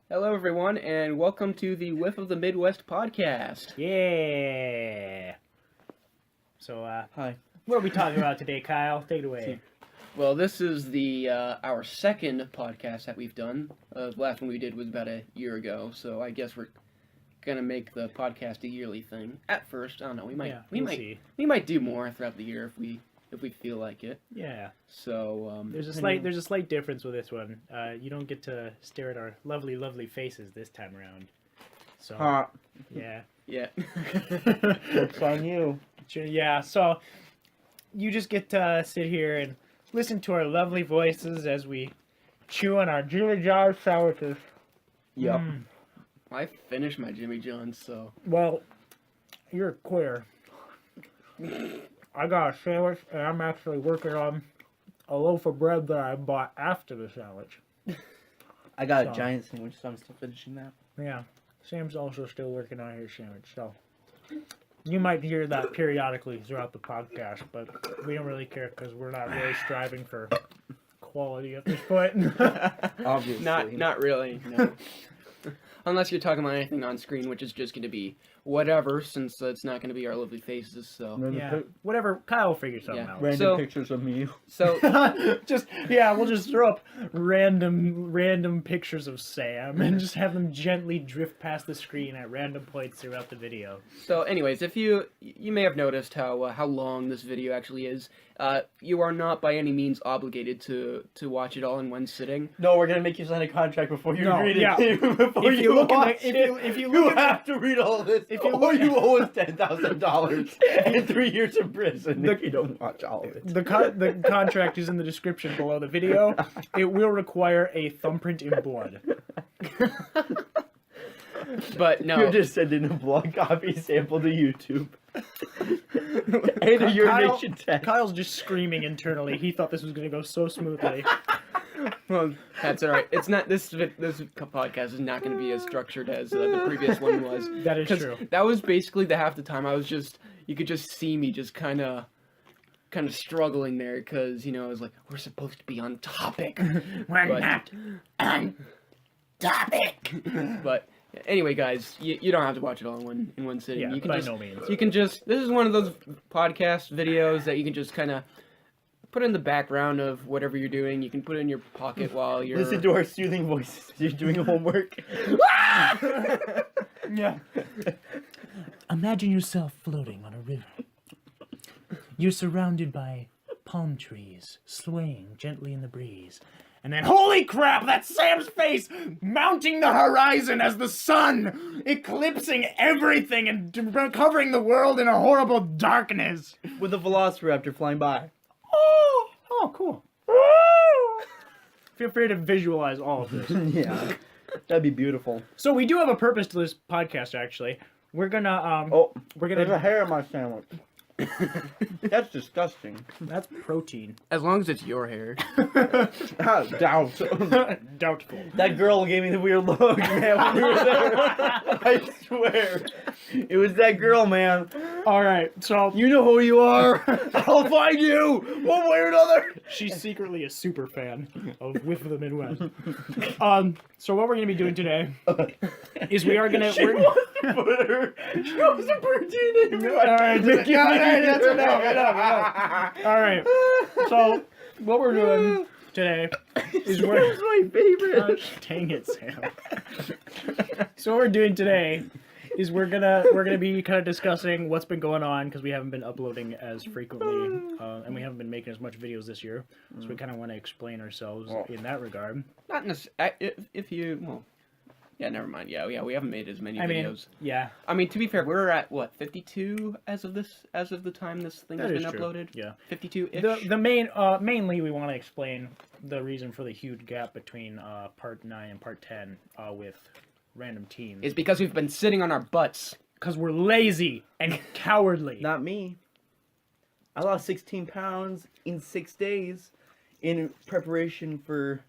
Hello, everyone, and welcome to the Whiff of the Midwest podcast. Yeah. So, Hi. what are we talking about today, Kyle? Take it away. Well, this is the our second podcast that we've done. The last one we did was about a year ago, so I guess we're gonna make the podcast a yearly thing. At first, I don't know. We might see. we might do more throughout the year if we feel like it. Yeah. So There's a slight difference with this one. You don't get to stare at our lovely faces this time around. So, yeah. yeah. It's on you. Yeah, so you just get to sit here and listen to our lovely voices as we chew on our Jimmy John's sandwiches. Yep. I finished my Jimmy John's, so Well, you're queer. I got a sandwich, and I'm actually working on a loaf of bread that I bought after the sandwich. I got So- a giant sandwich, so I'm still finishing that. Yeah, Sam's also still working on his sandwich, so you might hear that periodically throughout the podcast, but we don't really care because we're not really striving for quality at this point. Obviously. not really. No. Unless you're talking about anything on screen, which is just going to be whatever, since it's not going to be our lovely faces. So Yeah, whatever. Kyle will figure something Yeah. out. Random pictures of me. so We'll just throw up random pictures of Sam and just have them gently drift past the screen at random points throughout the video. So, anyways, if you may have noticed how long this video actually is, you are not by any means obligated to watch it all in one sitting. No, we're gonna make you sign a contract before you No, read it. yeah. Before If you you look watch at it, if you you look at have to read all this. if you or look you owe us $10,000 and 3 years in prison if you don't watch all of it. the contract is in the description below the video. It will require a thumbprint in blood. But You no, just send in a blog copy sample to YouTube. And a urination test. Kyle's just screaming internally. He thought this was going to go so smoothly. well, that's all right. It's not this podcast is not going to be as structured as the previous one was. That is 'Cause true. that was basically the half the time I was you could just see me just kind of struggling there because I was like, we're supposed to be on topic. We're But- not on topic. But anyway, guys, you don't have to watch it all in one sitting. Yeah, you can by just, no means. You can just. This is one of those podcast videos that you can just kind of put in the background of whatever you're doing. You can put it in your pocket while you're. Listen to our soothing voices as you're doing homework. Yeah. Imagine yourself floating on a river. You're surrounded by palm trees, swaying gently in the breeze. And then, holy crap, that's Sam's face mounting the horizon as the sun eclipsing everything and covering the world in a horrible darkness. With a velociraptor flying by. Oh, cool. Feel free to visualize all of this. Yeah. That'd be beautiful. So we do have a purpose to this podcast, actually. We're gonna, we're There's a gonna, hair in my sandwich. That's disgusting. that's protein. As long as it's your hair. Doubt. Doubtful. That girl gave me the weird look, man, when you were there. I swear. It was that girl, man. All right, so You know who you are. I'll find you one way or another. she's secretly a super fan of Whiff of the Midwest. So what we're gonna be doing today is we are gonna. She wants to put her. She wants to put her DNA in me. All right, that's enough. All right, so what we're doing today is we're. That's my favorite. Gosh, dang it, Sam. So what we're doing today is we're gonna be kind of discussing what's been going on because we haven't been uploading as frequently and we haven't been making as much videos this year. So we kind of want to explain ourselves in that regard. Not necessarily. If you yeah, never mind. Yeah, we haven't made as many videos. Yeah, I mean, to be fair, we're at what 52 as of the time this thing has that been is true. uploaded. Yeah. 52-ish. The mainly we want to explain the reason for the huge gap between part 9 and part 10 with random teams. Is because we've been sitting on our butts. Because we're lazy and cowardly. Not me. I lost 16 pounds in 6 days in preparation for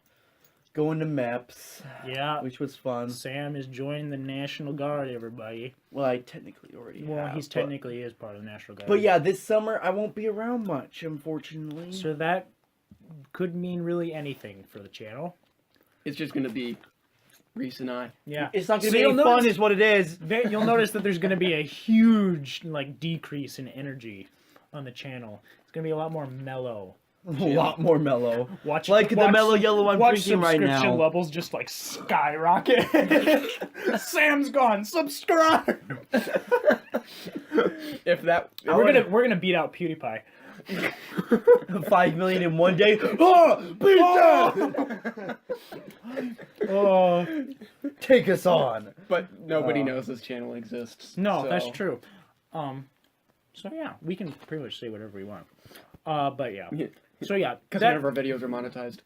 going to MEPS, Yeah. which was fun. Sam is joining the National Guard, everybody. Well, I technically already Well, have. he's technically is part of the National Guard. But yeah, this summer I won't be around much, unfortunately. So that could mean really anything for the channel. It's just gonna be Reese and I. Yeah. It's not gonna So be you'll any fun, notice- is what it is. You'll notice that there's going to be a huge decrease in energy on the channel. It's going to be a lot more mellow. A lot more mellow. Watch the mellow yellow I'm watch drinking right now. subscription levels just skyrocket. Sam's gone. Subscribe. If that, We're gonna beat out PewDiePie. 5 million in one day. Oh, pizza! Oh, take us on. but nobody knows this channel exists. No, so. that's true. So yeah, we can pretty much say whatever we want. But yeah. So yeah, Because none of our videos are monetized.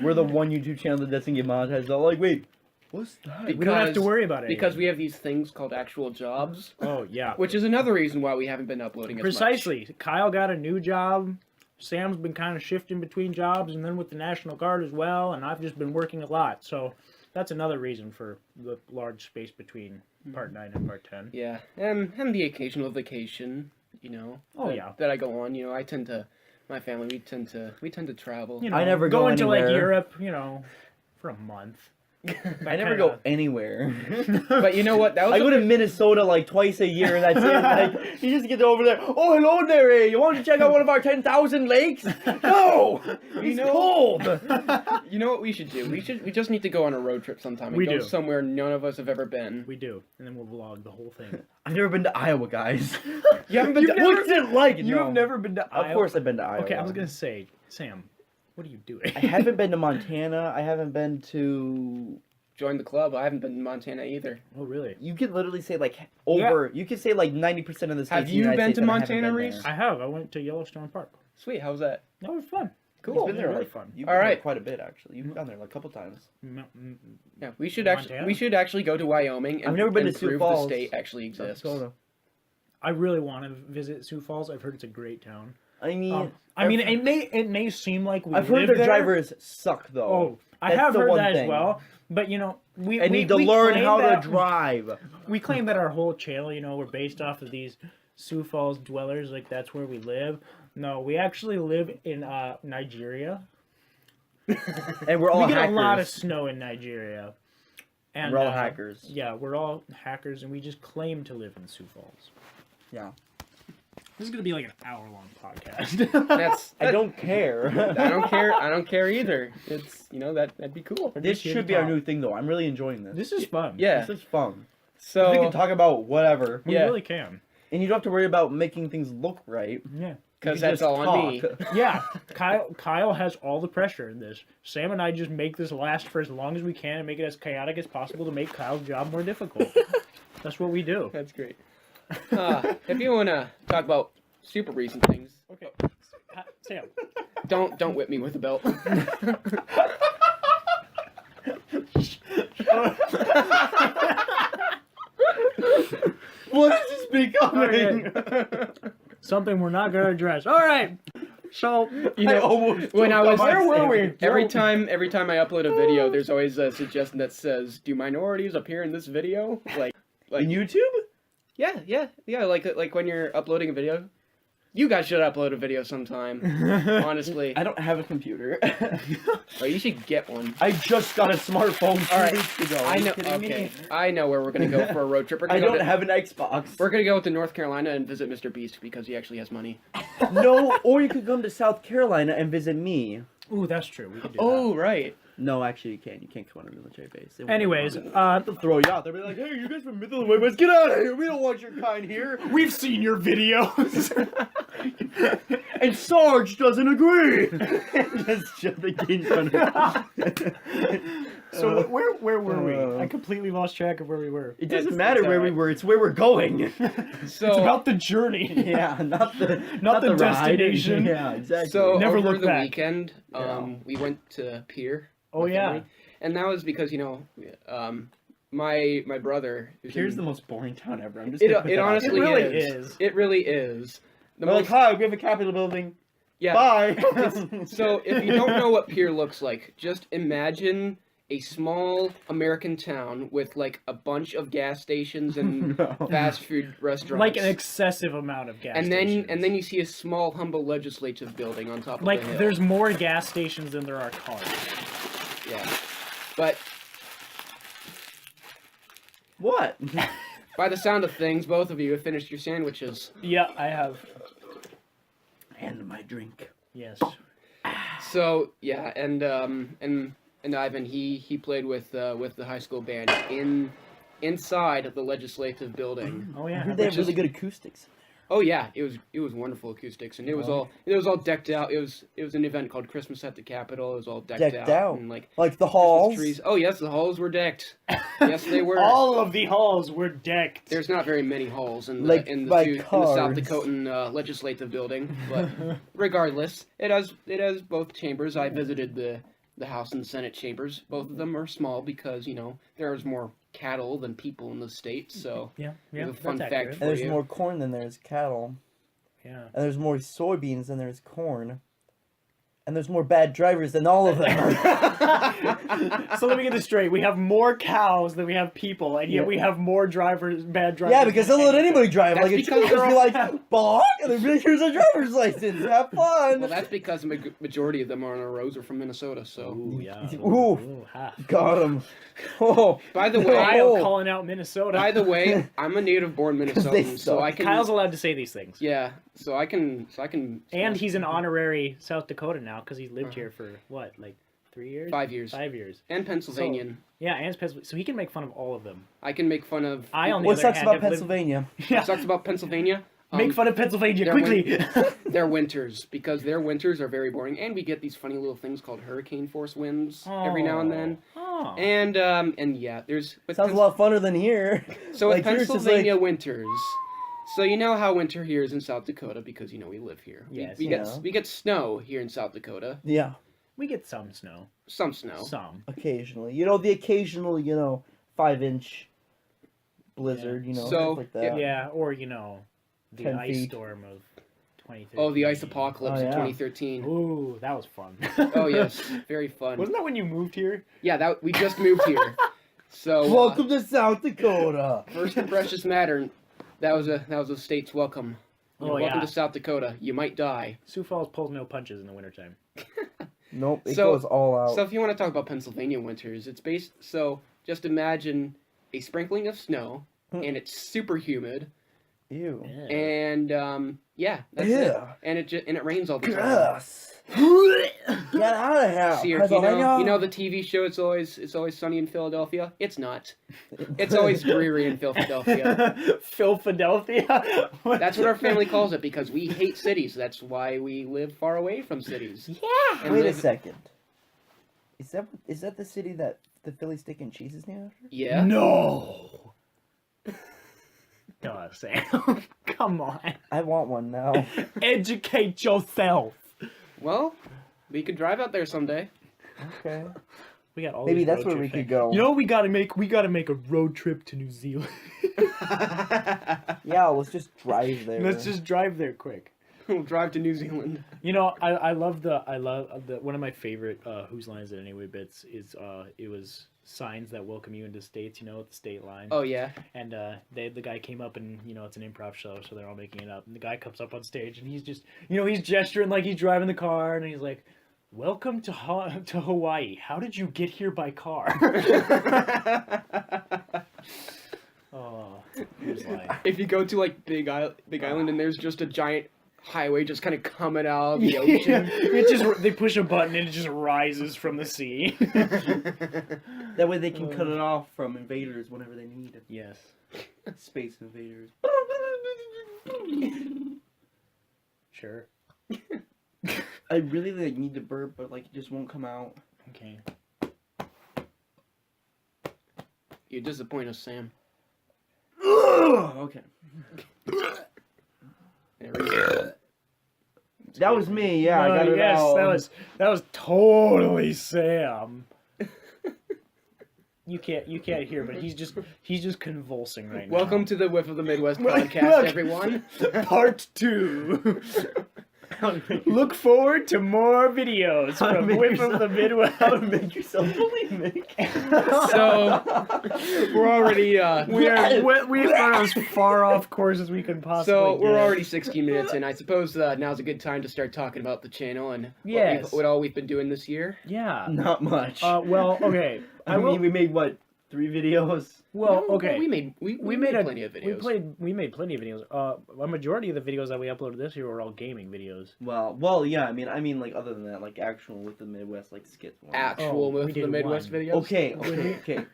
We're the one YouTube channel that doesn't get monetized. They're like, wait, what's that? we don't have to worry about it. Because we have these things called actual jobs. Oh yeah. Which is another reason why we haven't been uploading as Precisely. Kyle got a new job. Sam's been kind of shifting between jobs, and then with the National Guard as well. And I've just been working a lot, so that's another reason for the large space between Part 9 and Part 10. Yeah, and the occasional vacation, Oh, that, yeah. that I go on. I tend to, my family, we tend to travel. I never go going to anywhere. Europe, for a month. I never go anywhere. But you know what? That was I go to Minnesota twice a year, and that's it. You just get over there. Oh, hello there. You want to check out one of our 10,000 lakes? No, it's cold. You know what we should do? We just need to go on a road trip sometime and We go do. somewhere none of us have ever been. We do, and then we'll vlog the whole thing. I've never been to Iowa, guys. You haven't been to What's it like? You have never been to Iowa? Of course, I've been to Iowa. Okay, I was gonna say, Sam, what are you doing? I haven't been to Montana. I haven't been to. Join the club. I haven't been to Montana either. Oh, really? You could literally say You could say 90% of the states. Have in the you United been States to that I haven't Montana, been Reese? there. I have. I went to Yellowstone Park. Sweet. How's that? That was fun. Cool. You've been there Really fun. You've All been there right. quite a bit actually. You've gone there a couple times. Yeah, we should Montana? actually go to Wyoming and, I've never been and to Sioux prove Falls. the state actually exists. I really want to visit Sioux Falls. I've heard it's a great town. I mean, It may seem like we I've heard live their there. drivers suck though. Oh, I That's have the heard one that as thing. well. But we I need to we learn claim how that- to drive. We claim that our whole channel, we're based off of these Sioux Falls dwellers. Like that's where we live. No, we actually live in Nigeria. And we're all We get hackers. a lot of snow in Nigeria. And We're all hackers. Yeah, we're all hackers, and we just claim to live in Sioux Falls. Yeah. This is gonna be like an hour-long podcast. That's I don't care. I don't care. I don't care either. It's that'd be cool. This should be our new thing though. I'm really enjoying this. This is fun. Yeah. This is fun. So We can talk about whatever. We Yeah. really can. And you don't have to worry about making things look right. Yeah. because You can that's just all on me. talk. Yeah, Kyle has all the pressure in this. Sam and I just make this last for as long as we can and make it as chaotic as possible to make Kyle's job more difficult. That's what we do. That's great. If you want to talk about super recent things, Okay, Sam. don't whip me with a belt. What is this becoming? Something we're not gonna address. All right. So When I was Where were we? every time I upload a video, there's always a suggestion that says, "Do minorities appear in this video?" Like In YouTube? yeah. Like when you're uploading a video. You guys should upload a video sometime. Honestly, I don't have a computer. well, you should get one. I just got a smartphone 2 All right. weeks ago. I Are you know. kidding Okay, me? I know where we're gonna go for a road trip. We're I gonna go don't to, have an Xbox. We're gonna go to North Carolina and visit Mr. Beast because he actually has money. No, or you could come to South Carolina and visit me. Ooh, that's true. We could do Oh, right. No, actually, you can't. You can't come on a military base. They that. won't Anyways, let you. They'll throw you out. They'll be like, "Hey, you guys from Myth of the West, get out of here! We don't want your kind here." we've seen your videos. And Sarge doesn't agree. Just shove the kid in front of So where were we? Uh, I completely lost track of where we were. It doesn't It's matter where we alright. were. It's where we're going. So It's about the journey. Yeah, not the Not the ride. destination. Yeah, exactly. So Never over look the back. weekend, Yeah. we went to Pier. Oh, my yeah. family, and that was because my brother. who's Here's in- the most boring town ever. I'm just. It gonna put it that out honestly there. really is. is. It really is. The They're like, most, "Hi, we have a Capitol building. yeah. Bye." So if you don't know what Pier looks like, just imagine a small American town with like a bunch of gas stations and No. fast food restaurants. Like an excessive amount of gas stations. and then you see a small humble legislative building on top of like the hill. there's more gas stations than there are cars. Yeah. But What? by the sound of things, both of you have finished your sandwiches. Yeah, I have. And my drink. Yes. So yeah, and Ivan he played with the high school band inside of the legislative building. Oh I yeah. heard they have Which really is- good acoustics. Oh yeah, it was wonderful acoustics, and it was all decked out. It was an event called Christmas at the Capitol. It was all decked out and like Like the Christmas halls. trees. Oh yes, the halls were decked. Yes, they were. All of the halls were decked. There's not very many halls in the Like in by the South cars. Dakotan legislative building, but regardless, it has both chambers. I visited the House and Senate chambers. Both of them are small because there's more cattle than people in the state. So Yeah. There's Yeah. a fun that's fact accurate. for And there's you. more corn than there's cattle. Yeah. And there's more soybeans than there's corn. And there's more bad drivers than all of them. So let me get this straight. We have more cows than we have people, and yet Yeah. we have more bad drivers. Yeah, because than they'll let anything. anybody drive. That's Like, a because truck just they're be all- like, bonk, and then here's a driver's license. Have fun. well, that's because the majority of them on our roads are from Minnesota. So Ooh, yeah. Ooh. Ha. Got him. Oh. by the way, Kyle Oh. calling out Minnesota. by the way, I'm a native-born they Minnesotan, so suck. I can. Kyle's allowed to say these things. Yeah, so I can. And he's an honorary South Dakota now because he lived here for what, like 3 years? 5 years. 5 years. And Pennsylvanian. Yeah, and Pennsylvania. So he can make fun of all of them. I can make fun of. I on the What other sucks hand, about have lived- Pennsylvania? What sucks about Pennsylvania? Make fun of Pennsylvania their quickly. Their winters, because their winters are very boring, and we get these funny little things called hurricane force winds every now and then. Oh. And yeah, there's with Sounds a lot funner than here. So with Like, here's just Pennsylvania winters, so you know how winter here is in South Dakota because we live here. Yes. We get snow here in South Dakota. Yeah, We get some snow. Some snow. Some. occasionally. The occasional, 5-inch blizzard, So, stuff like that. Yeah, or the 10 ice feet. storm of 2013. Oh, the ice apocalypse Oh, of yeah. 2013. Ooh, that was fun. Oh yes, very fun. Wasn't that when you moved here? Yeah, that we just moved here. So Welcome to South Dakota. first impressions matter. That was a state's welcome. Oh, Welcome yeah. to South Dakota. You might die. Sioux Falls pulls no punches in the wintertime. Nope, it So- goes all out. So if you want to talk about Pennsylvania winters, it's based. So just imagine a sprinkling of snow, and it's super humid, Ew. Yeah. and yeah, that's it. Yeah. And it rains all the time. Gross. Get out of here. See, you know the TV show. It's always sunny in Philadelphia. It's not. It's always dreary in Philadelphia. Philadelphia. That's what our family calls it because we hate cities. That's why we live far away from cities. Yeah. And Wait a live- second. Is that the city that the Philly steak and cheese is named after? Yeah. No. No, Sam. Come on. I want one now. Educate yourself. Well, we could drive out there someday. Okay. We got all Maybe these that's road where trip we could things. go. You know what we gotta make? We gotta make a road trip to New Zealand. Yeah, let's just drive there. Let's just drive there quick. We'll drive to New Zealand. I love the one of my favorite Whose Line Is It Anyway bits is it was signs that welcome you into states, at the state line. Oh yeah. And the guy came up and it's an improv show, so they're all making it up. And the guy comes up on stage and he's just he's gesturing like he's driving the car and he's like, "Welcome to Hawaii. How did you get here by car?" Oh, Whose Line? If you go to like Big Island and there's just a giant highway just kind of coming out of the ocean. They push a button and it just rises from the sea. That way they can cut it off from invaders whenever they need it. Yes. Space invaders. Sure. I really need to burp, but it just won't come out. Okay. You disappoint us, Sam. Okay. There we go. That was me. Yeah, I got it yes, out. that was totally Sam. You can't hear, but he's just convulsing right now. Welcome to the Whiff of the Midwest podcast, Look. everyone. Part 2. Look forward to more videos from make Whiff yourself- of the Midwest. How to make yourself bulimic. So we're already we are as far off course as we can possibly so we're get. already 16 minutes in. I suppose now's a good time to start talking about the channel and Yes. what all we've been doing this year. Yeah. Not much. Well, okay. I mean, we made what, 3 videos? Well, No, okay. we made plenty of videos. We made plenty of videos. A majority of the videos that we uploaded this year were all gaming videos. Well, yeah. I mean, like other than that, like actual with the Midwest, like skits. Ones. Actual we with did the Midwest one. videos. Okay.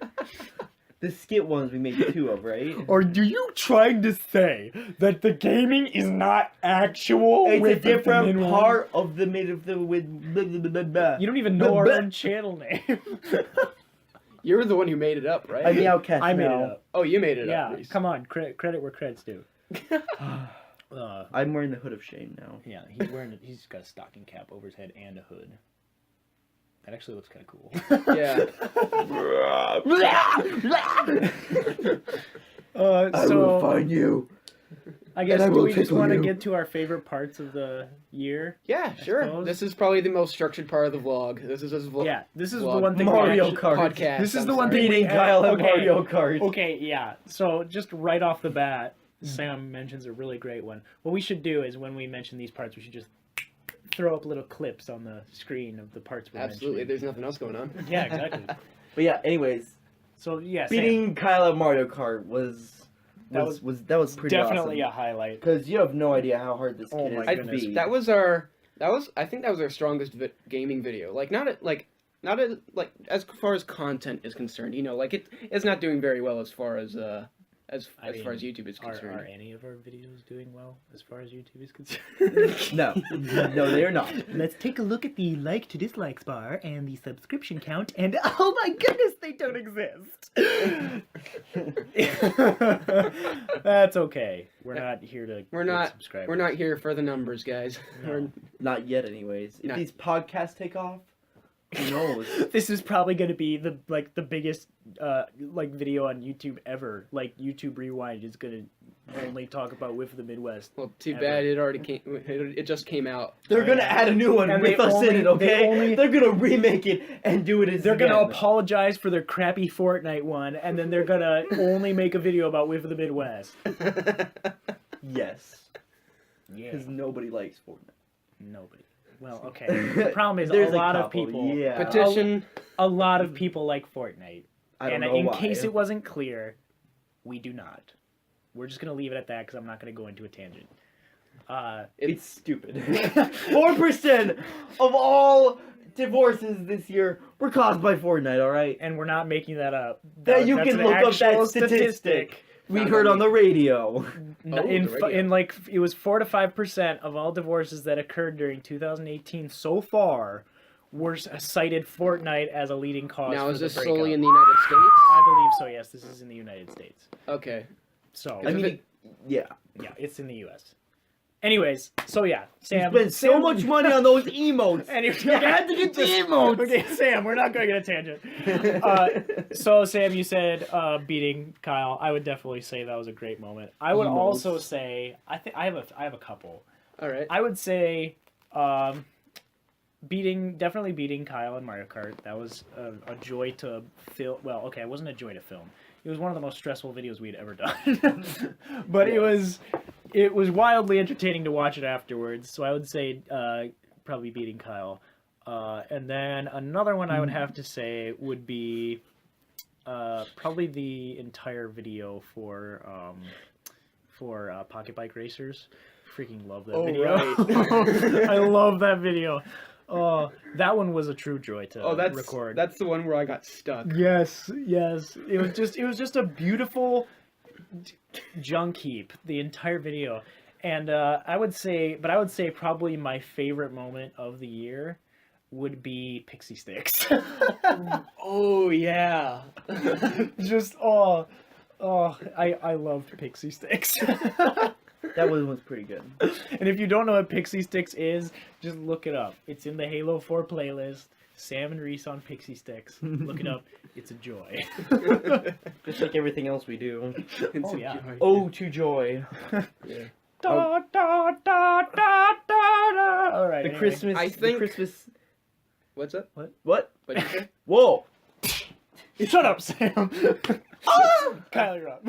The skit ones we made 2 of, right? Are you trying to say that the gaming is not actual? It's a with the different Midwest? part of the mid of the with. You don't even know our own channel name. You're the one who made it up, right? I mean, Outcast. I made now. it up. Oh, you made it Yeah, up. Reese. come on, credit where credit's due. I'm wearing the hood of shame now. Yeah, he's got a stocking cap over his head and a hood. That actually looks kind of cool. Yeah. So find you. I guess and I do will we just tickle want to you. get to our favorite parts of the year? Yeah, sure. suppose. This is probably the most structured part of the vlog. This is his vlog. Yeah, this is the vlog. one thing. Mario we actually, Kart. Podcast. This is I'm the one sorry. thing. Beating Kyle at okay. Mario Kart. Okay, yeah. So just right off the bat, Sam mentions a really great one. What we should do is when we mention these parts, we should just throw up little clips on the screen of the parts we're Absolutely. mentioning. There's nothing else going on. Yeah, exactly. But yeah, anyways, So yeah, beating Kyle at Mario Kart was pretty definitely awesome. A highlight. Because you have no idea how hard this Oh kid my is to goodness. beat. I think that was our strongest gaming video. Like not as far as content is concerned. You know, like it's not doing very well as far as far as YouTube is concerned. Are any of our videos doing well as far as YouTube is concerned? No, they are not. Let's take a look at the like to dislikes bar and the subscription count, and oh my goodness, they don't exist. That's okay. We're not here to We're get not. subscribers. We're not here for the numbers, guys. No. We're- Not yet, anyways. If Not- these podcasts take off, who knows? This is probably going to be the biggest video on YouTube ever. Like YouTube Rewind is going to only talk about Whiff of the Midwest. Well, too Ever. bad it already came. It just came out. They're gonna add a new one And with they us only- in it, they okay? only- They're gonna remake it and do it as They're going to again. apologize for their crappy Fortnite one, and then they're going to only make a video about Whiff of the Midwest. Yes, Yeah. because nobody likes Fortnite. Nobody. Well, okay. The problem is There's a lot of couple, people. yeah. Petition. A lot of people like Fortnite. I don't And know in why. case it wasn't clear, we do not. We're just going to leave it at that because I'm not going to go into a tangent. It's stupid. 4% of all divorces this year were caused by Fortnite, alright? And we're not making that up. That you that's can an look up actual that statistic. We Found heard on on the radio. Oh, the radio. In like it was 4 to 5% of all divorces that occurred during 2018 so far were cited Fortnite as a leading cause. Now for is the this breakup. solely in the United States? I believe so. Yes, this is in the United States. Okay. So I mean, yeah. yeah, it's in the U.S. Anyways, so yeah, Sam Spent so much money on those emotes. Anyway, You had to get the emotes. Okay, Sam, we're not going to get a tangent. So, Sam, you said beating Kyle. I would definitely say that was a great moment. I would Emotes. also say I think I have a couple. All right. I would say definitely beating Kyle in Mario Kart. That was a joy to film. Well, okay, it wasn't a joy to film. It was one of the most stressful videos we'd ever done. But it was wildly entertaining to watch it afterwards. So I would say probably beating Kyle. And then another one I would have to say would be probably the entire video for Pocket Bike Racers. Freaking love that video. Right. I love that video. Oh, that one was a true joy to that's record. That's the one where I got stuck. Yes. It was just a beautiful junk heap, the entire video. And I would say probably my favorite moment of the year would be Pixie Sticks. Oh yeah. Just I loved Pixie Sticks. That one was pretty good. And if you don't know what Pixie Sticks is, just look it up. It's in the Halo 4 playlist. Sam and Reese on Pixie Sticks. Look it up. It's a joy. Just like everything else we do. It's a yeah. joy. Oh, to joy. Yeah. Da, da, da, da, da, da. All right. The anyway. Christmas. I the think- Christmas. What's up? What? What'd you say? Whoa! Shut up, Sam. Kyle, you're up.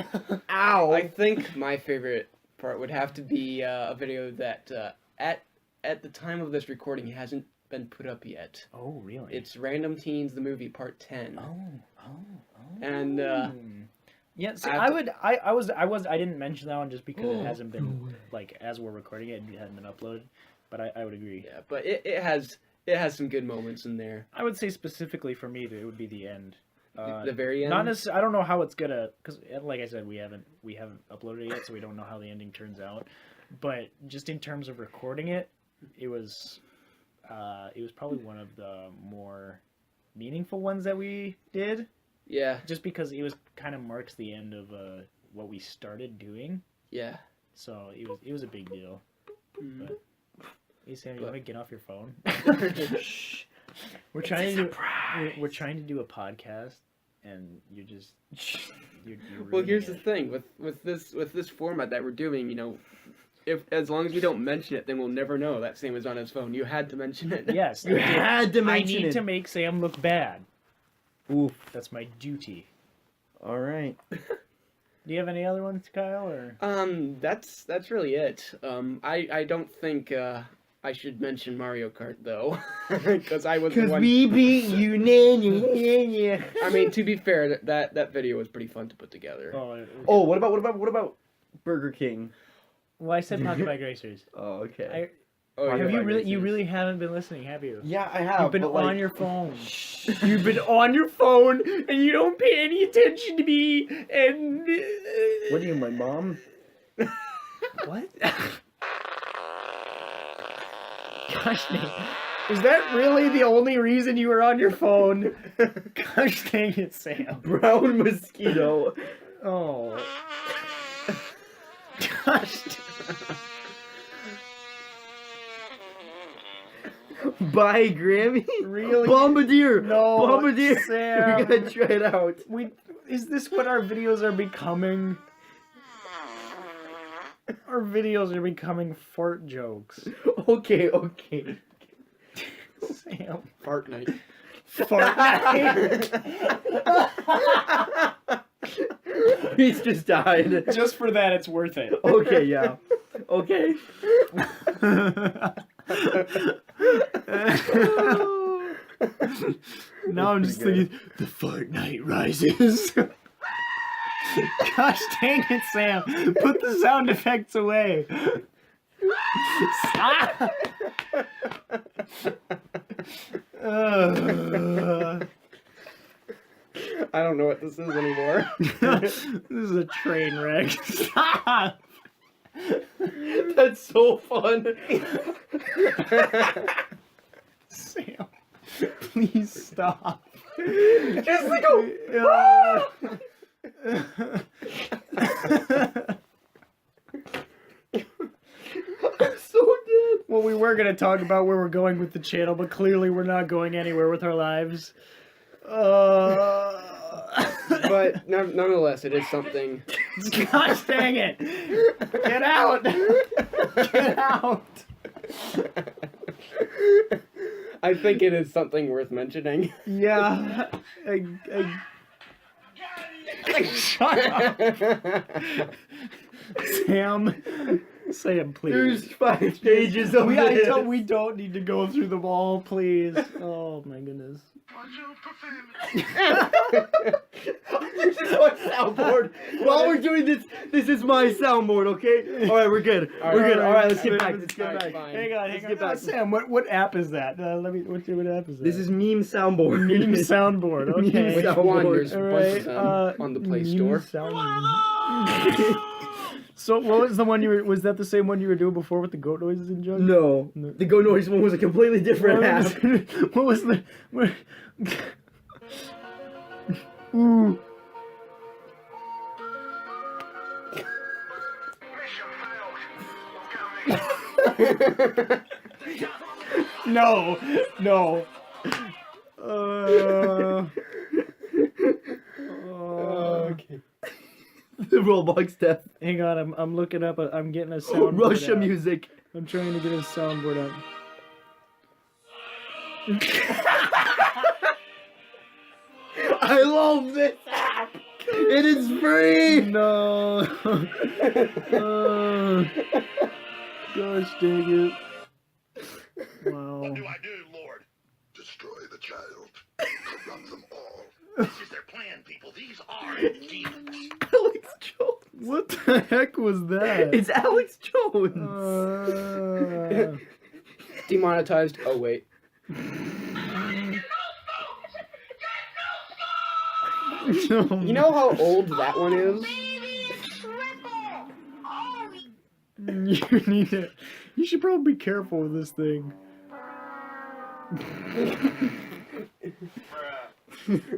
Ow! I think my favorite part would have to be a video that at the time of this recording hasn't been put up yet. Oh, really? It's Random Teens the Movie Part 10. Oh. And yeah, see, I I didn't mention that one just because it hasn't been like as we're recording it, it hadn't been uploaded. But I would agree. yeah, but it has some good moments in there. I would say specifically for me that it would be the end. The very end. Not necessarily. I don't know how it's gonna, because like I said, we haven't uploaded it yet, so we don't know how the ending turns out. But just in terms of recording it, it was probably one of the more meaningful ones that we did. Yeah. Just because it was kind of marks the end of what we started doing. Yeah. So it was a big deal. Mm-hmm. But hey Sam, you want to get off your phone? Shh. We're trying to do a podcast, and you're just you're well, here's ruining the thing with this format that we're doing. You know, if as long as we don't mention it, then we'll never know that Sam was on his phone. You had to mention it. Yes, You had to mention I need it. to make Sam look bad. Oof. That's my duty. All right. Do you have any other ones, Kyle? Or That's really it. I don't think I should mention Mario Kart though, because I was the Because one. we beat you, yeah. I mean, to be fair, that video was pretty fun to put together. Oh, what about Burger King? well, I said Pocket Bike Racers. Oh, okay. Oh, Have yeah, you really? You racers. really haven't been listening, have you? Yeah, I have. You've been but, like, on your phone. You've been on your phone, and you don't pay any attention to me. And What are you, my mom? what? Gosh dang. Is that really the only reason you were on your phone? Gosh dang it, Sam. Brown mosquito. Oh. Gosh. Bye, Grammy. Really? Bombardier. No, Bombardier. Sam. We gotta try it out. Is this what our videos are becoming? Our videos are becoming fart jokes. Okay. Sam. Fart night. Fart night. He's just died. Just for that, it's worth it. Okay, yeah. Okay. Now I'm just thinking, the fart night rises. Gosh dang it, Sam. Put the sound effects away. Stop. I don't know what this is anymore. This is a train wreck. Stop. That's so fun. Sam, please stop. Just like I'm so dead. Well, we were going to talk about where we're going with the channel, but clearly we're not going anywhere with our lives. But nonetheless, it is something. Gosh dang it! Get out! Get out! I think it is something worth mentioning. Yeah. Shut up! Sam, please. There's 5 pages of this. We don't need to go through them all, please. Oh my goodness. This is my soundboard. While we're doing this, this is my soundboard, okay? Alright, we're good. We're good. Alright, let's get back. Let's get Alright, back. fine. Hang on. get back. Sam, what app is that? What app is that? This is meme soundboard. Meme soundboard. Okay. Which Soundboard. one? There's a All bunch right, of them on the Play meme Store. So what was the one you were? Was that the same one you were doing before with the goat noises and junk? No. The Go Noise one was a completely different app. What was the? Ooh. No. Okay. The Roblox death. Hang on, I'm looking up. I'm getting a soundboard. Russia up. music. I'm trying to get a soundboard up. I love this app. It is free. No. Gosh dang it. Wow. What do I do, Lord? Destroy the child. Corrupt them all. This is their plan. understand, people. These are demons. Alex Jones. What the heck was that? It's Alex Jones. Demonetized. Oh wait. No. You know how old that one is? You need to. You should probably be careful with this thing.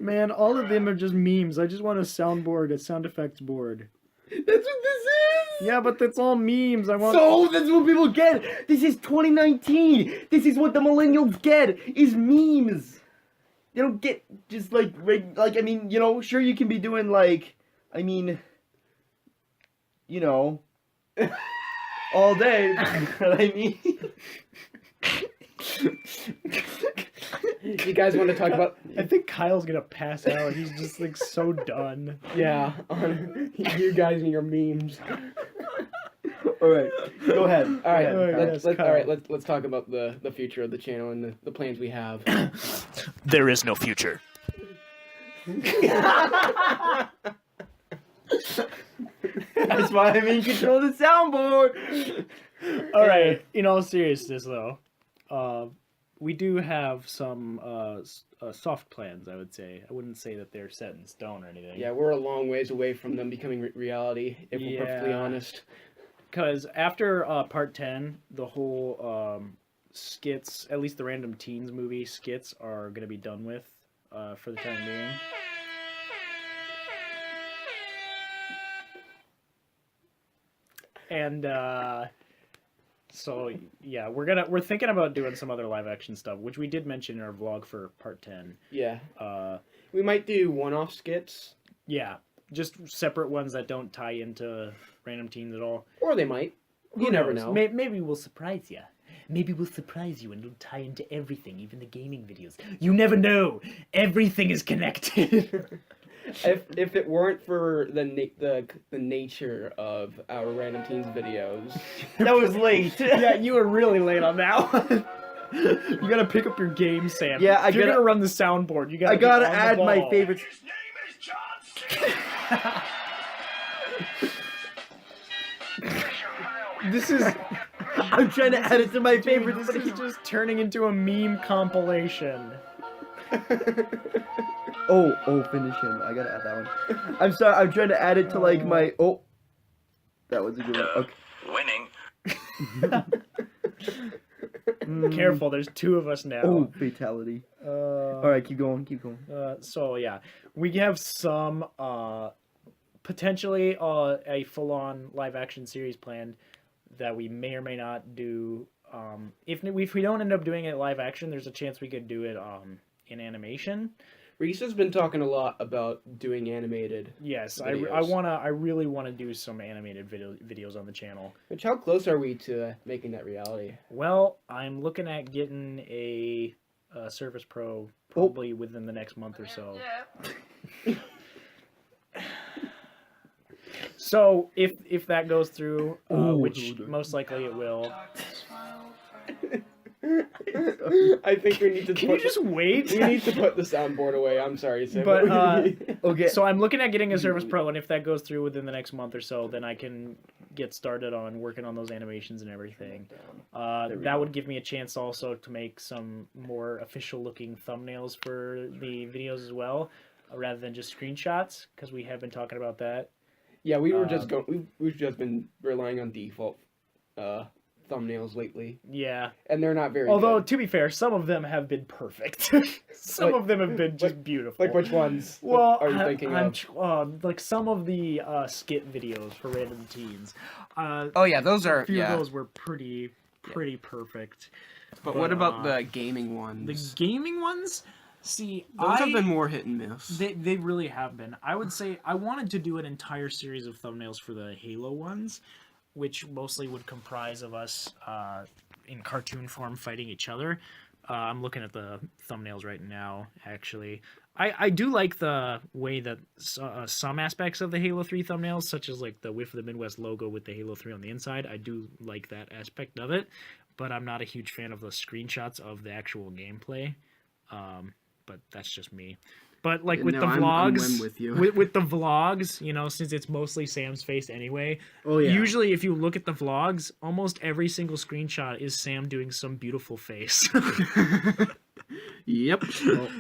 Man, all of them are just memes. I just want a soundboard, a sound effects board. That's what this is. Yeah, but that's all memes. I want. So that's what people get. This is 2019. This is what the millennials get. Is memes. They don't get just like I mean, you know, sure you can be doing like, I mean, you know, all day. But I mean. You guys want to talk about? I think Kyle's gonna pass out. He's just like so done. Yeah, on you guys and your memes. All right, go ahead. All right, Alright, yes, let's talk about the future of the channel and the plans we have. There is no future. That's why I'm in control of the soundboard. All right. In all seriousness, though, we do have some soft plans. I would say. I wouldn't say that they're set in stone or anything. Yeah, we're a long ways away from them becoming reality, if we're perfectly honest. Because after part 10, the whole skits, at least the Random Teens movie skits, are going to be done with for the time being. And so yeah, we're thinking about doing some other live action stuff, which we did mention in our vlog for part 10. Yeah. We might do one-off skits. Yeah, just separate ones that don't tie into Random Teens at all. Or they might. You Who never knows? know. Maybe we'll surprise you. Maybe we'll surprise you and it'll tie into everything, even the gaming videos. You never know. Everything is connected. If it weren't for the nature of our Random Teens videos, That was late. Yeah, you were really late on that one. You gotta pick up your game, Sam. Yeah, If you're gonna run the soundboard, you gotta. I gotta be on the add my ball. favorites. His name is John C. This is I'm trying to add it to my favorites. this is just turning into a meme compilation. Oh, finish him. I gotta add that one. I'm sorry. I'm trying to add it to like my. Oh, that was a good one. Okay. Winning. Careful, there's two of us now. Oh, fatality. All right, keep going. Keep going. So yeah, we have some potentially a full-on live-action series planned that we may or may not do. If we don't end up doing it live action, there's a chance we could do it in animation. Reese has been talking a lot about doing animated. Yes, videos. I really wanna do some animated videos on the channel. Which, how close are we to making that reality? Well, I'm looking at getting a Surface Pro probably within the next month or so. So if that goes through, which most likely it will. I think we need to. Can you just wait? We need to put the soundboard away. I'm sorry, Sam. But Okay. so I'm looking at getting a Surface Pro, and if that goes through within the next month or so, then I can get started on working on those animations and everything. That would give me a chance also to make some more official-looking thumbnails for the videos as well, rather than just screenshots, because we have been talking about that. Yeah, we were just going. We've just been relying on default thumbnails lately, Yeah. and they're not very. Although, good. to be fair, some of them have been perfect. Some Like- of them have been just beautiful. like which ones? Well, are you thinking of? like some of the skit videos for Random Teens. Oh yeah, those are. A few of those were pretty perfect. But what about the gaming ones? The gaming ones? See, those have been more hit and miss. They really have been. I would say I wanted to do an entire series of thumbnails for the Halo ones, which mostly would comprise of us in cartoon form fighting each other. I'm looking at the thumbnails right now, actually. I do like the way that some aspects of the Halo 3 thumbnails, such as like the Whiff of the Midwest logo with the Halo 3 on the inside, I do like that aspect of it, but I'm not a huge fan of the screenshots of the actual gameplay. But that's just me. But like with No, the I'm vlogs, with you. with the vlogs, you know, since it's mostly Sam's face anyway. Oh yeah. Usually, if you look at the vlogs, almost every single screenshot is Sam doing some beautiful face. Yep.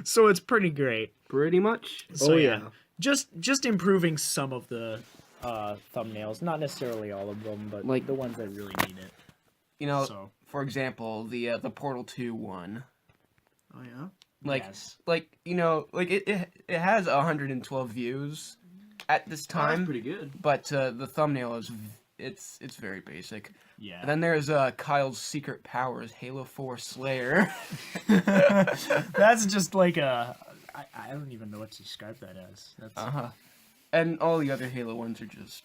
So it's pretty great. Pretty much. So, Oh, yeah. just improving some of the thumbnails, not necessarily all of them, but Like- the ones that really need it. You know, So for example, the Portal 2 one. Oh yeah. Like, yes. like you know, like it has 112 views at this time, pretty good. but the thumbnail is it's very basic. Yeah. And then there's Kyle's secret powers, Halo 4 Slayer. That's just like I don't even know what to describe that as. That's And all the other Halo ones are just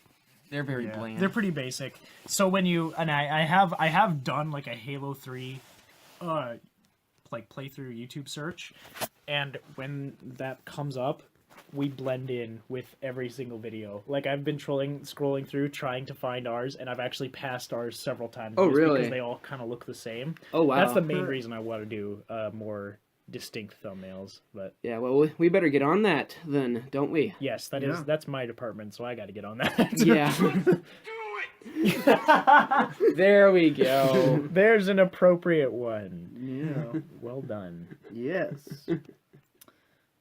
they're very yeah, bland. they're pretty basic. So when you and I have done like a Halo 3 like playthrough YouTube search, and when that comes up, we blend in with every single video. Like I've been scrolling through trying to find ours, and I've actually passed ours several times. Oh, just really? Because they all kind of look the same. Oh wow. That's the main reason I want to do more distinct thumbnails. But Yeah, well, we better get on that then, don't we? yes, Yeah. that's my department, so I got to get on that. Yeah. Do it! There we go. There's an appropriate one. Yeah. Well done. Yes.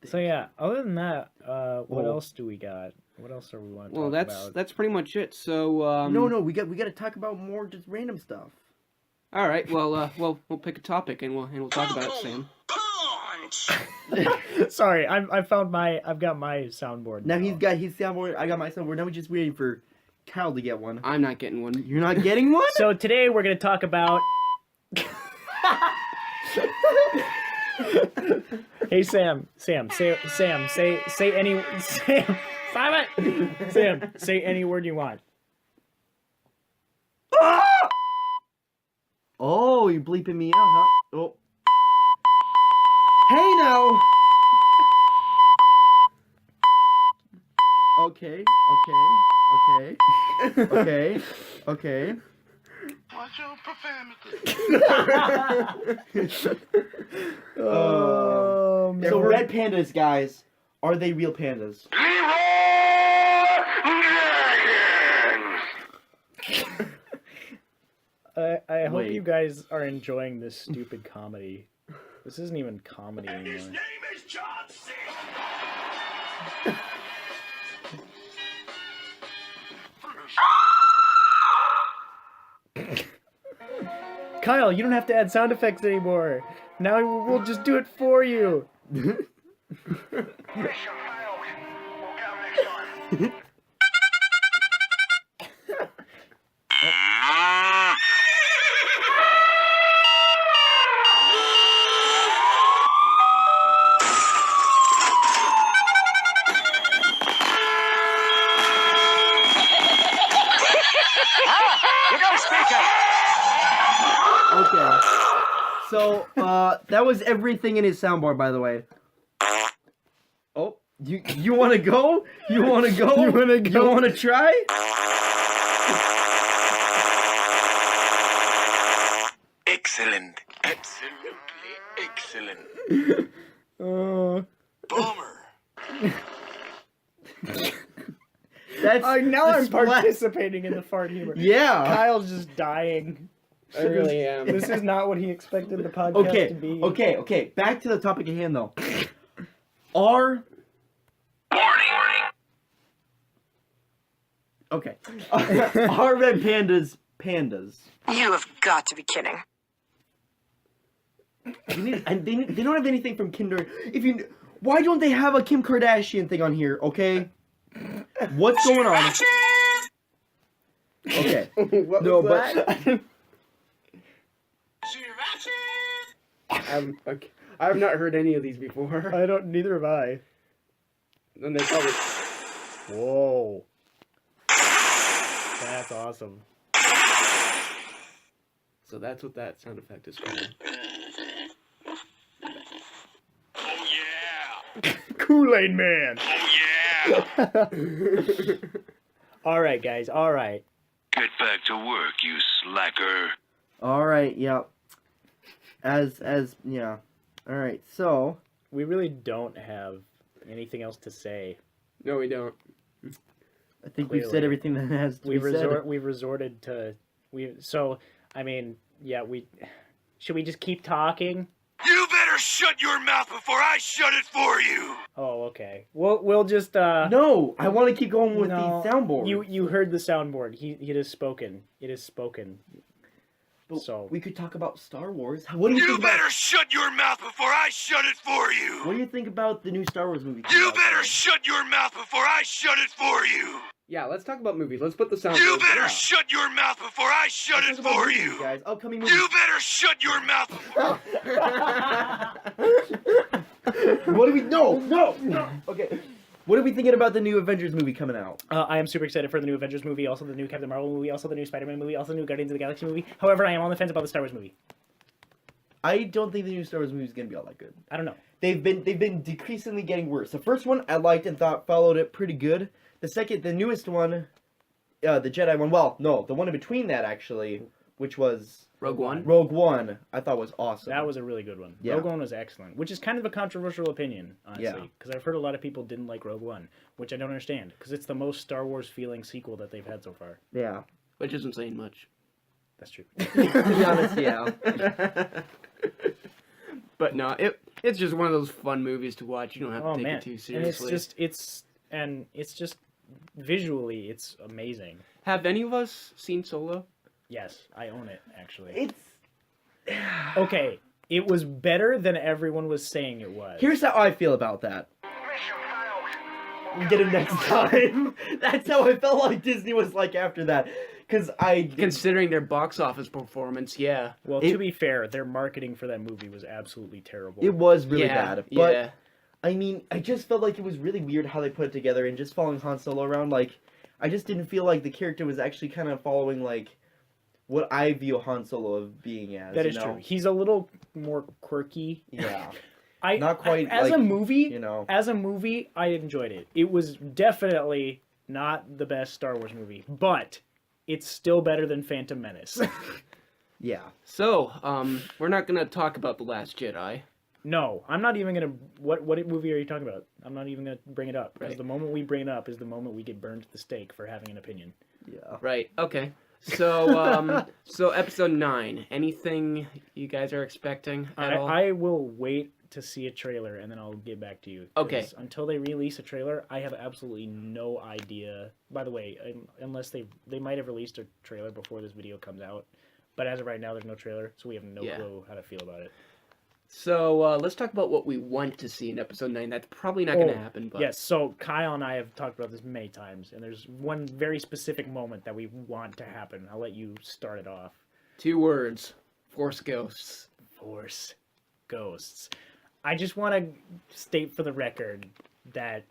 So yeah, other than that, what Well- else do we got? What else are we want to Well, talk that's about? that's pretty much it. So No, we got to talk about more just random stuff. All right. Well, we'll pick a topic and we'll talk about it, Sam. Punch! Sorry, I've got my soundboard. Now he's got his soundboard. I got my soundboard. Now we're just waiting for Kyle to get one. I'm not getting one. You're not getting one? So today we're gonna talk about. Hey Sam, say any Sam, stop it! Sam, say any word you want. Oh, you bleeping me out, huh? Oh. Hey now. Okay. Okay. Watch your profanity. Oh, So red pandas, guys, are they real pandas? I hope Wait. you guys are enjoying this stupid comedy. This isn't even comedy And his anymore. name is John C. Kyle, you don't have to add sound effects anymore. Now we'll just do it for you. Mission failed. We'll get 'em next time. You go speaker. Okay. So, that was everything in his soundboard, by the way. Oh, you want to go? You want to go? You wanna go? You want to try? Excellent. Absolutely excellent. Oh. Boomer. That's Now I'm splat- participating in the fart humor. Yeah. Kyle's just dying. I really am. This is not what he expected the podcast to be. Okay. Back to the topic at hand, though. Are okay. Are red pandas pandas? You have got to be kidding. They don't have anything from Kinder. Why don't they have a Kim Kardashian thing on here? Okay. What's going on? Okay. No, but Okay. I have not heard any of these before. Neither have I. And they probably. Whoa. That's awesome. So that's what that sound effect is called. Oh yeah. Kool-Aid Man. Oh yeah. All right, guys. All right. Get back to work, you slacker. all right, yeah. As yeah. All right. So We really don't have anything else to say. No, we don't. I think we've Clearly. said everything that has to be said. We've resorted to should we just keep talking? You better shut your mouth before I shut it for you. Oh, okay. We'll just No, I want to keep going with no, the soundboard. You heard the soundboard. It is spoken. It is spoken. But So we could talk about Star Wars. What do you You think about? better shut your mouth before I shut it for you. What do you think about the new Star Wars movie? coming You out better today? shut your mouth before I shut it for you. Yeah, let's talk about movies. Let's put the sound. You better shut your mouth before I shut Let's it talk about for movies, you. guys. Upcoming movies. You better shut your mouth before... What do we? No. Okay. What are we thinking about the new Avengers movie coming out? I am super excited for the new Avengers movie, also the new Captain Marvel movie, also the new Spider-Man movie, also the new Guardians of the Galaxy movie. However, I am on the fence about the Star Wars movie. I don't think the new Star Wars movie is gonna be all that good. I don't know. They've been decreasingly getting worse. The first one I liked and thought followed it pretty good. The newest one, the Jedi one. Well, no, the one in between that actually, which was Rogue One. Rogue One, I thought was awesome. That was a really good one. Yeah. Rogue One was excellent, which is kind of a controversial opinion, honestly, Yeah. because I've heard a lot of people didn't like Rogue One, which I don't understand, because it's the most Star Wars feeling sequel that they've had so far. Yeah. Which isn't saying much. That's true. To be honest, yeah. But no, it's just one of those fun movies to watch. You don't have to Oh take man, it too and seriously. it's just visually it's amazing. Have any of us seen Solo? Yes, I own it actually. It's Okay, it was better than everyone was saying it was. Here's how I feel about that. We'll get it next time. That's how I felt like Disney was like after that. Because Considering their box office performance, yeah. Well, It- to be fair, their marketing for that movie was absolutely terrible. it was really Yeah, bad. But yeah. I mean, I just felt like it was really weird how they put it together and just following Han Solo around. Like, I just didn't feel like the character was actually kind of following like what I view Han Solo of being as. That you is know? true. He's a little more quirky. Yeah. I Not quite as like, a movie. You know. As a movie, I enjoyed it. It was definitely not the best Star Wars movie, but it's still better than Phantom Menace. Yeah. So, we're not gonna talk about The Last Jedi. No, I'm not even gonna. What movie are you talking about? I'm not even gonna bring it up because Right. the moment we bring it up is the moment we get burned at the stake for having an opinion. Yeah. Right. Okay. So, so episode 9. Anything you guys are expecting at all? I will wait to see a trailer and then I'll get back to you. 'Cause Okay. Until they release a trailer, I have absolutely no idea. By the way, unless they might have released a trailer before this video comes out, but as of right now, there's no trailer, so we have no Yeah. clue how to feel about it. So, let's talk about what we want to see in episode 9. That's probably not gonna happen, but Yes, so Kyle and I have talked about this many times, and there's one very specific moment that we want to happen. I'll let you start it off. 2 words: Force Ghosts. Force Ghosts. I just want to state for the record that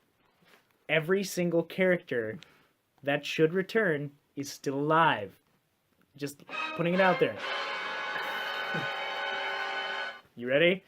every single character that should return is still alive. Just putting it out there. You ready?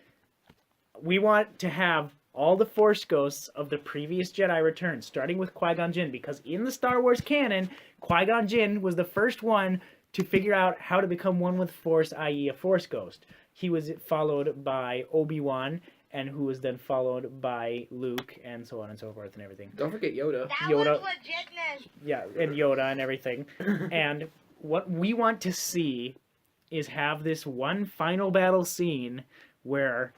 We want to have all the Force Ghosts of the previous Jedi return, starting with Qui-Gon Jinn, because in the Star Wars canon, Qui-Gon Jinn was the first one to figure out how to become one with Force, i.e. a Force Ghost. He was followed by Obi-Wan, and who was then followed by Luke, and so on and so forth and everything. Don't forget Yoda. That Yoda. was legitness. Yeah, and Yoda and everything. And what we want to see is have this one final battle scene where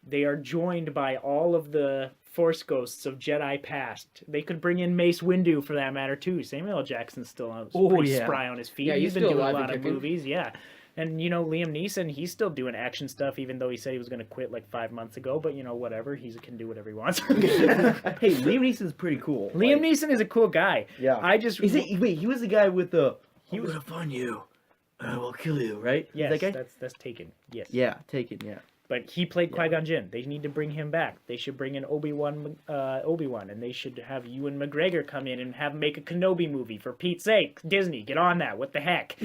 they are joined by all of the Force Ghosts of Jedi past. They could bring in Mace Windu for that matter too. Samuel L. Jackson's still pretty yeah. spry on his feet. Yeah, he's he's been still doing a alive lot and of kicking. movies, yeah. And you know, Liam Neeson, he's still doing action stuff even though he said he was going to quit like 5 months ago, but you know, whatever, he can do whatever he wants. Hey, Liam Neeson's pretty cool. Liam Neeson is a cool guy. Yeah. I just Wait, he was the guy with the. He was- I'm gonna find you. I will kill you. Right? Yes, That guy? that's Taken. Yes. Yeah, Taken. Yeah. But he played Qui-Gon Jinn. They need to bring him back. They should bring in Obi-Wan, and they should have Ewan McGregor come in and make a Kenobi movie. For Pete's sake, Disney, get on that. What the heck?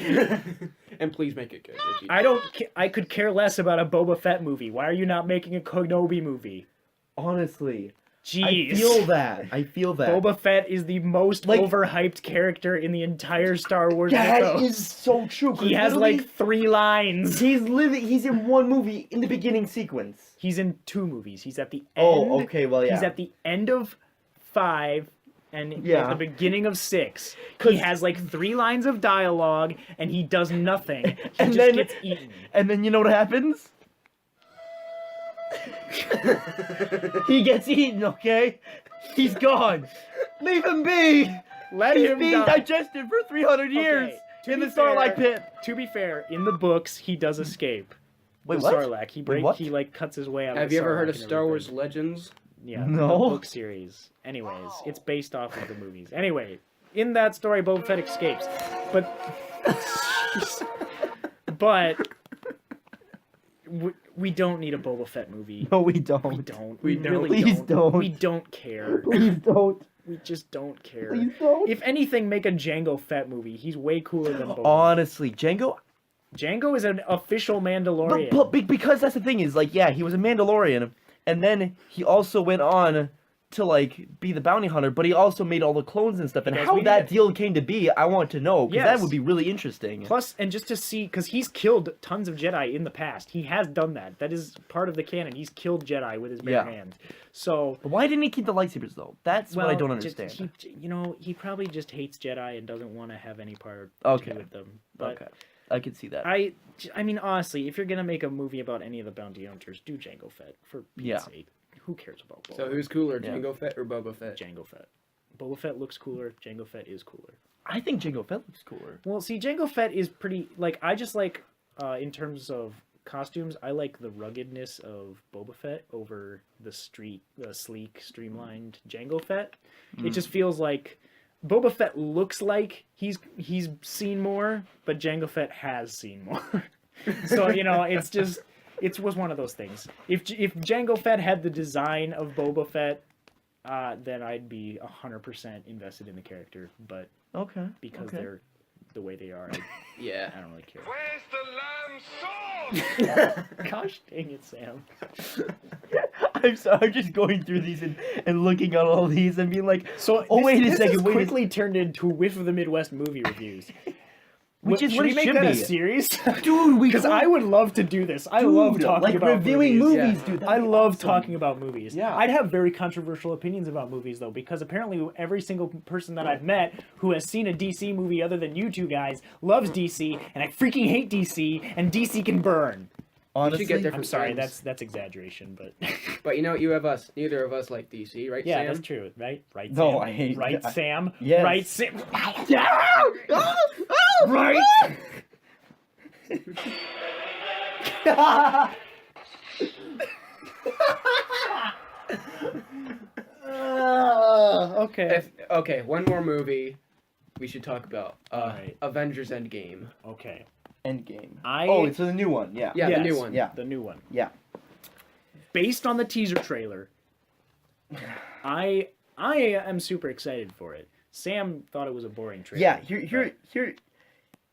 And please make it good. if you- I could care less about a Boba Fett movie. Why are you not making a Kenobi movie? Honestly, Jeez. I feel that. Boba Fett is the most Like- overhyped character in the entire Star Wars That mythos. is so true. 'cause He has literally, like 3 lines. He's in one movie in the beginning sequence. He's in 2 movies. He's at the end. Oh, okay, well, yeah. He's at the end of 5 and Yeah. at the beginning of 6. 'Cause- He has like 3 lines of dialogue and he does nothing. He And just then- gets eaten. And then you know what happens? He gets eaten, okay? He's gone. Leave him be. Let He's him being die. digested for 300 years to in be the Starlight fair- Pit. To be fair, in the books he does escape. Wait, The what? Sarlacc. what? He like cuts his way out. Have of you the ever heard Sarlacc of and Star Wars everything. Legends? Yeah, No. the book series. Anyways, it's based off of the movies. Anyway, in that story, Boba Fett escapes, but we don't need a Boba Fett movie. No, we don't. We don't. We We don't. really Please don't. don't. We don't care. Please don't. We just don't care. Please don't. If anything, make a Jango Fett movie. He's way cooler than Boba. Honestly, Django. Jango is an official Mandalorian. Because that's the thing is, like, yeah, he was a Mandalorian, and then he also went on to, like, be the bounty hunter, but he also made all the clones and stuff. And Because how we that need it. deal came to be, I want to know, because that Yes. would be really interesting. Plus, and just to see, because he's killed tons of Jedi in the past. He has done that. That is part of the canon. He's killed Jedi with his bare Yeah. hands. So, But why didn't he keep the lightsabers, though? That's what I don't just- understand. he probably just hates Jedi and doesn't want to have any part Okay. to with them. But Okay. I can see that. I mean, honestly, if you're gonna make a movie about any of the bounty hunters, do Jango Fett for Pete's Yeah. sake. Who cares about Boba? So who's cooler, Yeah. Jango Fett or Boba Fett? Jango Fett. Boba Fett looks cooler. Jango Fett is cooler. I think Jango Fett looks cooler. Well, see, Jango Fett is pretty. Like, I just like, in terms of costumes, I like the ruggedness of Boba Fett over the sleek, streamlined Jango Fett. It just feels like Boba Fett looks like he's seen more, but Jango Fett has seen more. So it was one of those things. If Jango Fett had the design of Boba Fett, then I'd be 100% invested in the character. But Okay. because okay. they're the way they are, Yeah. I don't really care. Where's the lamb sword? Gosh dang it, Sam. I'm just going through these and looking at all these and being like, So oh, wait a this second, has wait a quickly turned into Whiff of the Midwest movie reviews. Which is should what we it make should that a be. series? dude, we Because could- I would love to do this. I love Dude, talking like about reviewing movies, Yeah. dude. I that'd be love awesome. talking about movies. Yeah. I'd have very controversial opinions about movies, though, because apparently every single person that I've met who has seen a DC movie other than you two guys loves DC, and I freaking hate DC, and DC can burn. Honestly, get different I'm sorry, things. that's exaggeration, but But you know, you have us. Neither of us like DC, right, yeah, Sam? that's true, right? Right, No, Sam? I hate- Right, I- Sam? Yes. Right, Sam? right. Okay. Okay, one more movie we should talk about. Alright. Avengers Endgame. Okay. Endgame. I- Oh, it's the new one. Yeah. Yeah, Yes, the new one. Yeah. The new one. Yeah. Based on the teaser trailer, I am super excited for it. Sam thought it was a boring trailer. Yeah. Here.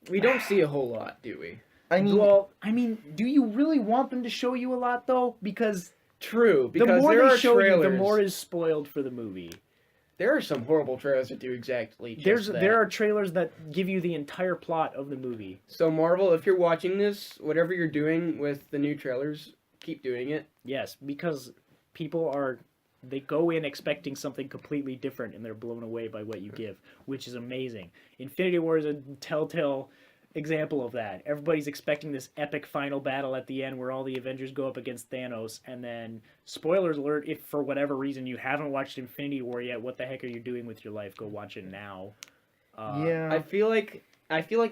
We don't see a whole lot, do we? I mean, Well, I mean, do you really want them to show you a lot though? Because True, the because more there they are show trailers. you, the more is spoiled for the movie. There are some horrible trailers that do exactly just that. There are trailers that give you the entire plot of the movie. So Marvel, if you're watching this, whatever you're doing with the new trailers, keep doing it. Yes, because they go in expecting something completely different and they're blown away by what you give, which is amazing. Infinity War is a telltale example of that. Everybody's expecting this epic final battle at the end where all the Avengers go up against Thanos, and then, spoilers alert, if for whatever reason you haven't watched Infinity War yet, what the heck are you doing with your life? Go watch it now. yeah. I feel like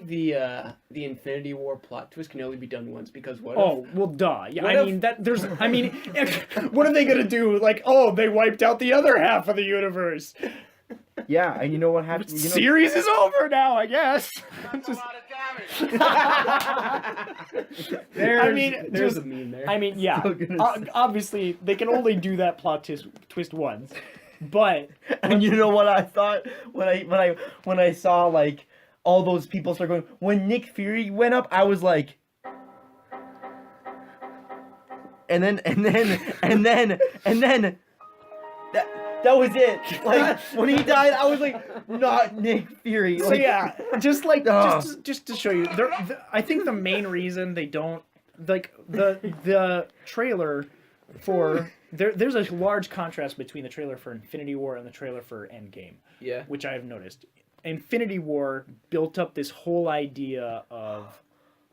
the Infinity War plot twist can only be done once because what? Oh, well, duh. Yeah, What I if- mean, what are they gonna do? Like, oh, they wiped out the other half of the universe. Yeah. And you know what happened? You know, Series is over now, I guess. That's a lot of damage. I mean, there's just- a meme there. I mean, yeah. So gonna say. Obviously, they can only do that plot twist once, but And you know what I thought when I saw like all those people start going when Nick Fury went up, I was like, and then That was it. Like when he died, I was like, not Nick Fury. So Like, yeah, just like Ugh. just to show you, I think the main reason they don't like the trailer for there's a large contrast between the trailer for Infinity War and the trailer for Endgame, Yeah. which I have noticed. Infinity War built up this whole idea of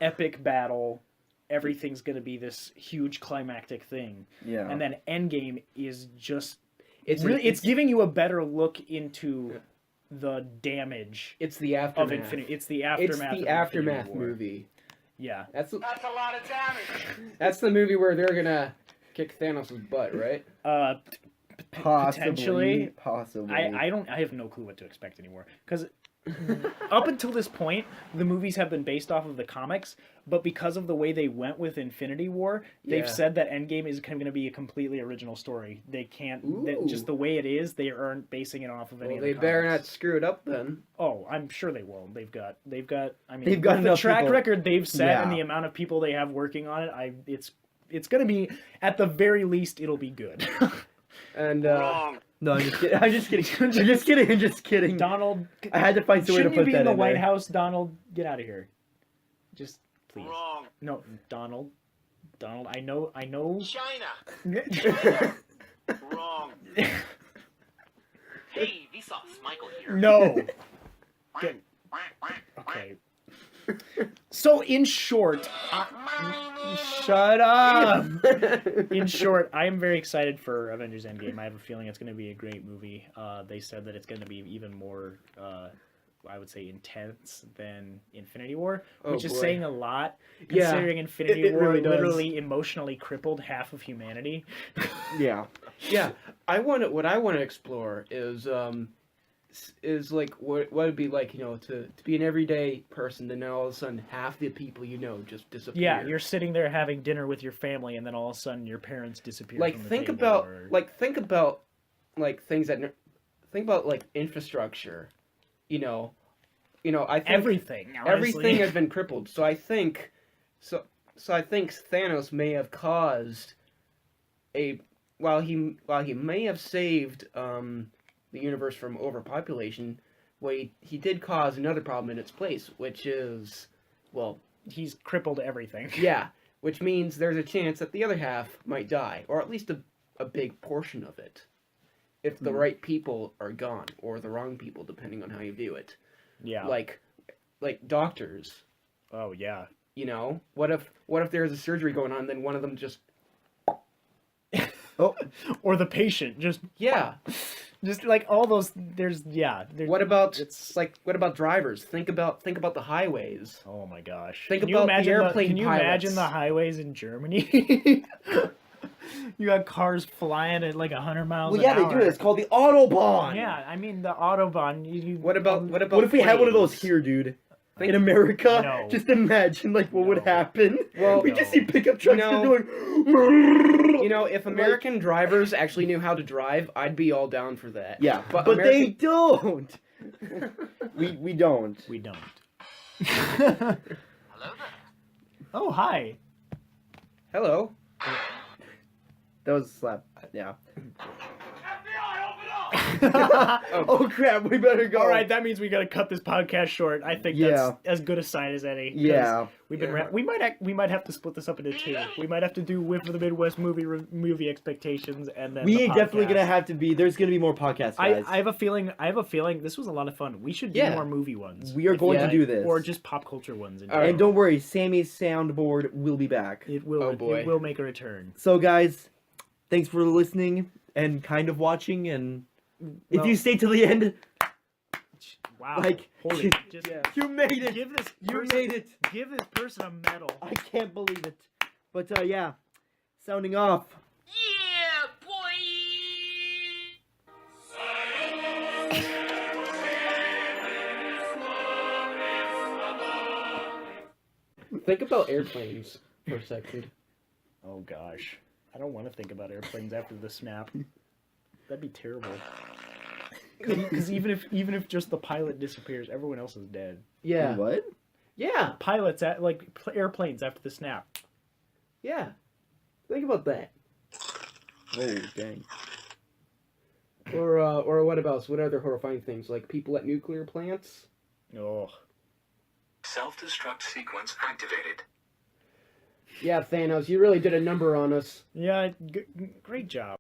epic battle. Everything's going to be this huge climactic thing. Yeah. And then Endgame is just It's it's giving you a better look into the damage It's the of aftermath. Infinity. It's the It's aftermath. the of aftermath Infinity War. movie. Yeah. That's That's a lot of damage. that's the movie where they're gonna kick Thanos' butt, right? Possibly. I have no clue what to expect anymore because up until this point the movies have been based off of the comics, but because of the way they went with Infinity War, they've Yeah. said that Endgame is going to be a completely original story. They can't that Ooh. just the way it is. They aren't basing it off of any Well, of the they better not comics. screw it up then. Oh, I'm sure they will. They've got. I mean, They've got with the enough track people. record they've set and Yeah. the amount of people they have working on it. It's going to be, at the very least, it'll be good. And Wrong. No, I'm just kidding. I'm just kidding. I'm just kidding. I'm just kidding. Donald, I had to find some way to shouldn't you put be that in the in White there. House? Donald, get out of here. Just please. Wrong. No, Donald. I know. China. Wrong. Hey, Vsauce, Michael here. No. Okay. So in short, Shut up. in short, I am very excited for Avengers Endgame. I have a feeling it's going to be a great movie. They said that it's going to be even more, I would say, intense than Infinity War, which is boy. saying a lot, Yeah, considering Infinity it War really does. literally emotionally crippled half of humanity. Yeah. yeah, what I want to explore is like what it'd be like, to be an everyday person, then all of a sudden half the people just disappear. Yeah, you're sitting there having dinner with your family, and then all of a sudden your parents disappear. like from the think table, about or... think about things that think about like infrastructure. I think everything. Honestly. everything has been crippled. So I think Thanos may have caused while he may have saved the universe from overpopulation, he did cause another problem in its place, which is, well, He's crippled everything. yeah, which means there's a chance that the other half might die, or at least a big portion of it, if the right people are gone, or the wrong people, depending on how you view it. Yeah. Like doctors. Oh yeah. What if there's a surgery going on, then one of them just Or the patient just like all those. There's What about It's what about drivers? Think about the highways. oh my gosh. Think Can you about the imagine airplane Can you pilots. imagine the highways in Germany? You got cars flying at like 100 miles Well, an yeah, hour. they do. It's called the Autobahn. Yeah, I mean the autobahn. What about What if we had one of those planes? here, dude? In America, No. just imagine what would No. happen. Well, we just see pickup trucks No. just going. If American drivers actually knew how to drive, I'd be all down for that. Yeah, but American- they don't. we don't. We don't. Hello there. Oh hi. Hello. That was a slap. Yeah. FBI, open up! Oh crap! We better go. All right, that means we gotta cut this podcast short. I think Yeah. that's as good a sign as any. 'cause Yeah. we've been. We might have to split this up into two. We might have to do Whiff of the Midwest movie expectations, and then We the ain't definitely podcast. gonna have to be. There's gonna be more podcasts, guys. I have a feeling this was a lot of fun. We should do Yeah. more movie ones. We are going Yeah. to do this. or just pop culture ones. In All right. And don't worry, Sammy's soundboard will be back. it will. Oh, boy. It will make a return. So, guys, thanks for listening and kind of watching. And if Well- you stay till the end, Wow. Like, holy, just yeah. you made it. give this. You person, made it. Give this person a medal. I can't believe it. But yeah, sounding off. Yeah, boy! Think about airplanes for a second. Oh gosh, I don't want to think about airplanes after the snap. That'd be terrible. Because even if just the pilot disappears, everyone else is dead. Yeah. What? Yeah. Pilots airplanes after the snap. Yeah. Think about that. Oh, dang. Or what else? What other horrifying things? Like people at nuclear plants? Oh. Self-destruct sequence activated. Yeah, Thanos, you really did a number on us. Yeah, great job.